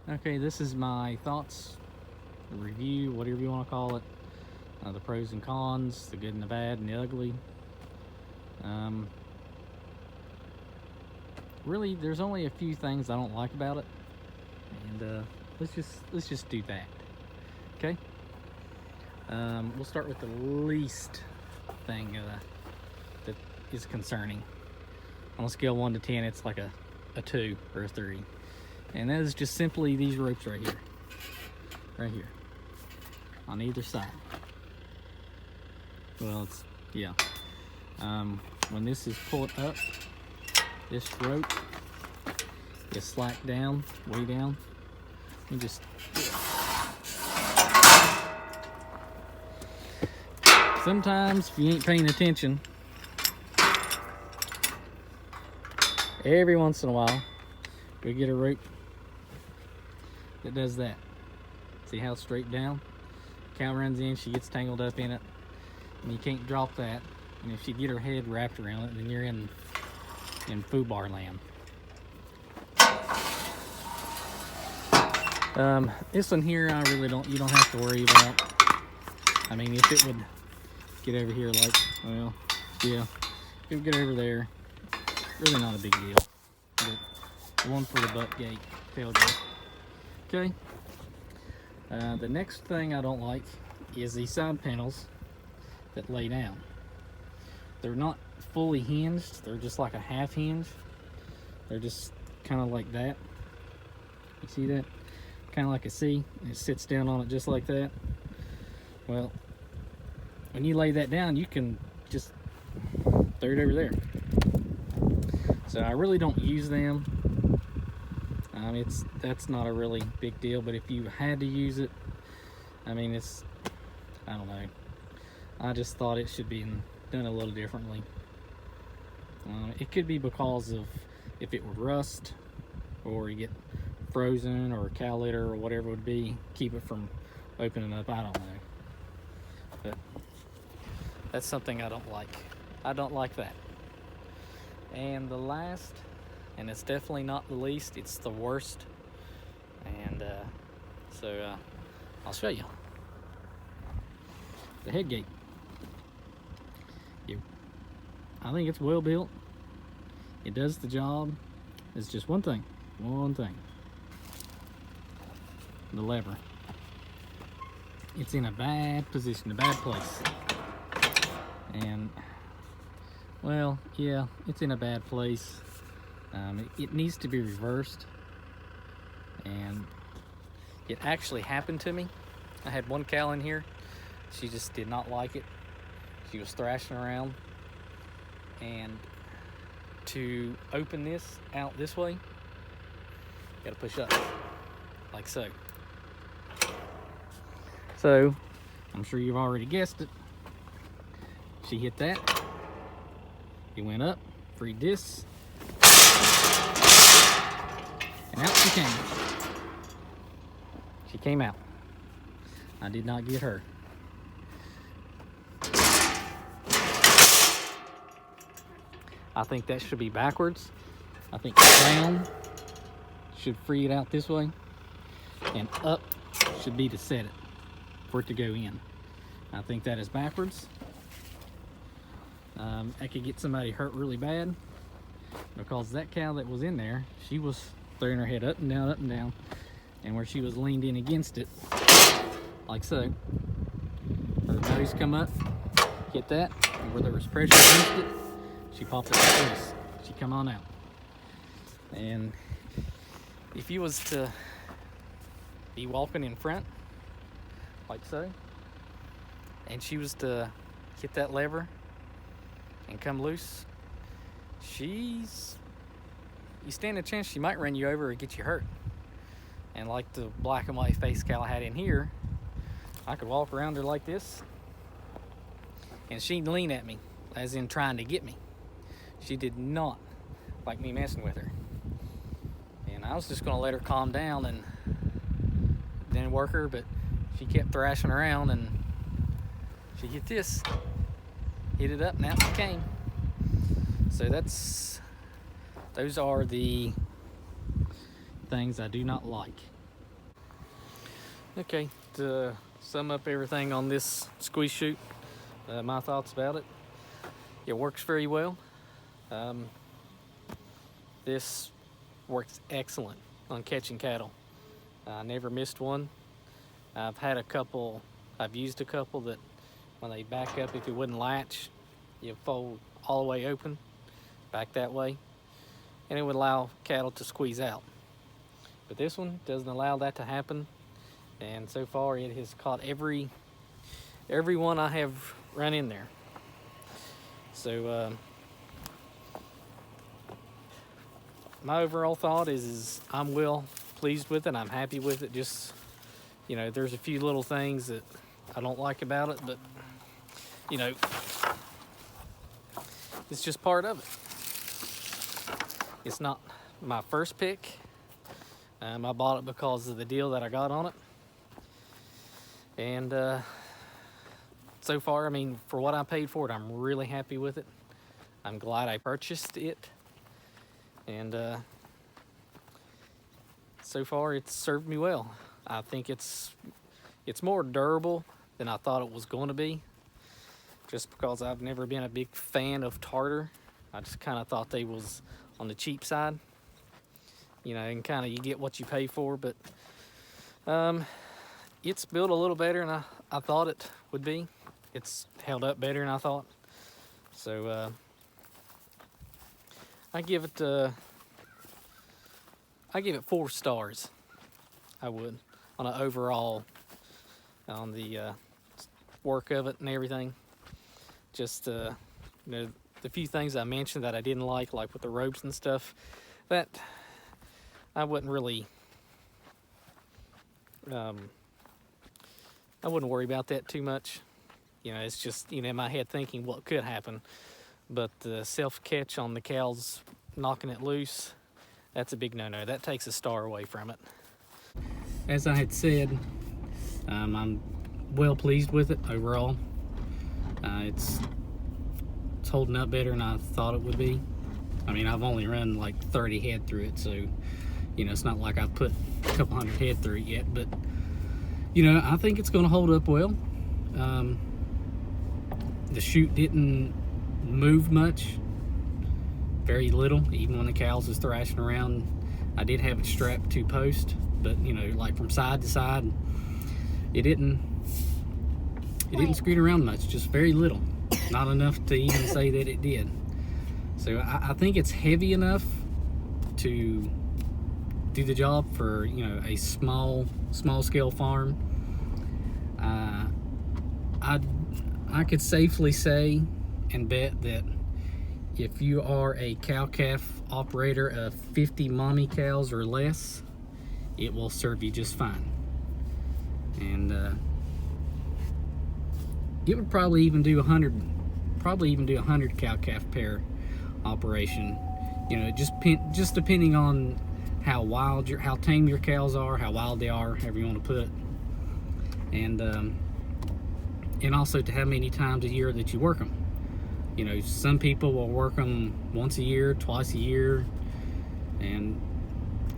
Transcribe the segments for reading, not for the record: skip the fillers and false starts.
Okay, this is my thoughts, review, whatever you want to call it. The pros and cons, the good and the bad and the ugly. Really, there's only a few things I don't like about it, and let's just do that. Okay. We'll start with the least thing that is concerning. On a scale of 1 to 10, it's like a 2 or a 3. And that is just simply these ropes right here, on either side. Well, it's, yeah. When this is pulled up, this rope is slacked down, way down. You just, sometimes if you ain't paying attention, every once in a while, we get a rope that does that. See how it's straight down? Cow runs in, she gets tangled up in it, and you can't drop that. And if you get her head wrapped around it, then you're in foobar land. This one here, you don't have to worry about. I mean, if it would get over here, like, well, yeah, it would get over there. Really not a big deal. But the one for the butt gate, tailgate. Okay. The next thing I don't like is these side panels that lay down. They're not fully hinged, they're just like a half hinge. They're just kind of like that. You see that? Kind of like a C, and it sits down on it just like that. Well, when you lay that down, you can just throw it over there. So I really don't use them. That's not a really big deal, but if you had to use it, I mean, I don't know. I just thought it should be done a little differently. It could be because of if it would rust, or you get frozen, or cow litter, or whatever it would be, keep it from opening up. I don't know. But that's something I don't like. I don't like that. And the last, and it's definitely not the least, it's the worst. And so I'll show you. The head gate. I think it's well built. It does the job. It's just one thing. The lever. It's in a bad position, a bad place. And, well, yeah, it's in a bad place. It needs to be reversed. And it actually happened to me. I had one cow in here. She just did not like it. She was thrashing around. And to open this out this way, you gotta push up, like so. So, I'm sure you've already guessed it. She hit that. It went up, freed this. And out she came. She came out. I did not get her. I think that should be backwards. I think down should free it out this way, and up should be to set it, for it to go in. I think that is backwards. That could get somebody hurt really bad, because that cow that was in there, she was throwing her head up and down, and where she was leaned in against it, like so, her nose come up, hit that, and where there was pressure against it, she popped it like this. She come on out. And if you was to be walking in front, like so, and she was to hit that lever and come loose, you stand a chance she might run you over or get you hurt. And like the black and white face cow I had in here, I could walk around her like this, and she'd lean at me, as in trying to get me. She did not like me messing with her. And I was just gonna let her calm down and then work her, but she kept thrashing around, and she hit this, hit it up, and out she came. So those are the things I do not like. Okay, to sum up everything on this squeeze chute, my thoughts about it. It works very well. This works excellent on catching cattle. I never missed one. I've used a couple that when they back up, if it wouldn't latch, you fold all the way open, back that way, and it would allow cattle to squeeze out. But this one doesn't allow that to happen, and so far it has caught every one I have run in there. So my overall thought is I'm well pleased with it. I'm happy with it. Just, there's a few little things that I don't like about it, but it's just part of it. It's not my first pick. I bought it because of the deal that I got on it. And so far, I mean, for what I paid for it, I'm really happy with it. I'm glad I purchased it. And so far, it's served me well. I think it's more durable than I thought it was going to be. Just because I've never been a big fan of tarter. I just kind of thought they was on the cheap side. And kind of you get what you pay for, but it's built a little better than I thought it would be. It's held up better than I thought. So I give it 4 stars. I would on an overall on the work of it and everything. Just the few things I mentioned that I didn't like with the ropes and stuff, that I wouldn't really I wouldn't worry about that too much. It's just in my head thinking what could happen. But the self-catch on the cows knocking it loose, that's a big no-no. That takes a star away from it. As I had said, I'm well pleased with it overall. It's holding up better than I thought it would be. I mean, I've only run like 30 head through it, so it's not like I've put a couple hundred head through it yet, but I think it's going to hold up well. The chute didn't move much, very little, even when the cows was thrashing around. I did have it strapped to post, but like from side to side, it didn't screed around much, just very little, not enough to even say that it did. So I think it's heavy enough to do the job for a small scale farm. I could safely say and bet that if you are a cow-calf operator of 50 mommy cows or less, it will serve you just fine. And it would probably even do 100 cow-calf pair operation. Just depending on how tame your cows are, how wild they are, however you want to put it, and also to how many times a year that you work them. Some people will work them once a year, twice a year, and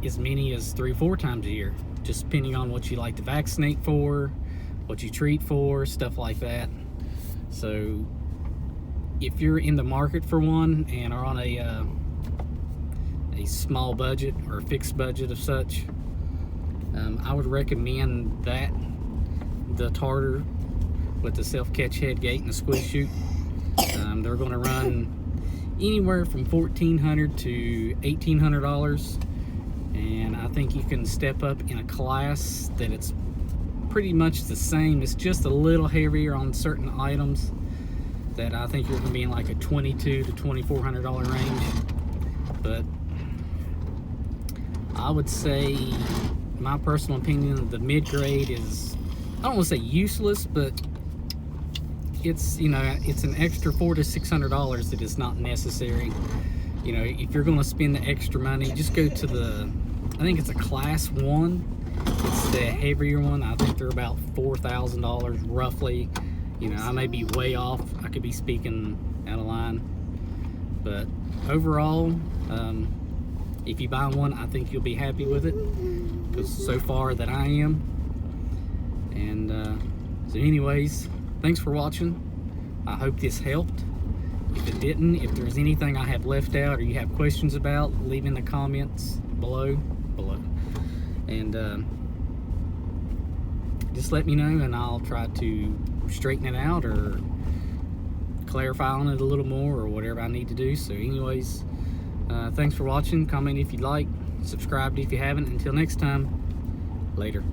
as many as 3 or 4 times a year, just depending on what you like to vaccinate for, what you treat for, stuff like that. So if you're in the market for one and are on a small budget or a fixed budget of such, I would recommend the tarter with the self-catch head gate and the squeeze chute. They're going to run anywhere from $1,400 to $1,800, and I think you can step up in a class that it's pretty much the same. It's just a little heavier on certain items that I think you're going to be in like a $2,200 to $2,400 range. But I would say, my personal opinion, the mid-grade is, I don't want to say useless, but it's it's an extra $400 to $600 that is not necessary. If you're going to spend the extra money, just go to I think it's a class 1. It's the heavier one. I think they're about $4,000 roughly. I may be way off. I could be speaking out of line, but overall, if you buy one, I think you'll be happy with it, because so far that I am. And so anyways, thanks for watching. I hope this helped. If it didn't, if there's anything I have left out or you have questions about, leave in the comments below. And just let me know, and I'll try to straighten it out or clarify on it a little more, or whatever I need to do. So anyways, thanks for watching. Comment if you'd like, subscribe if you haven't. Until next time, later.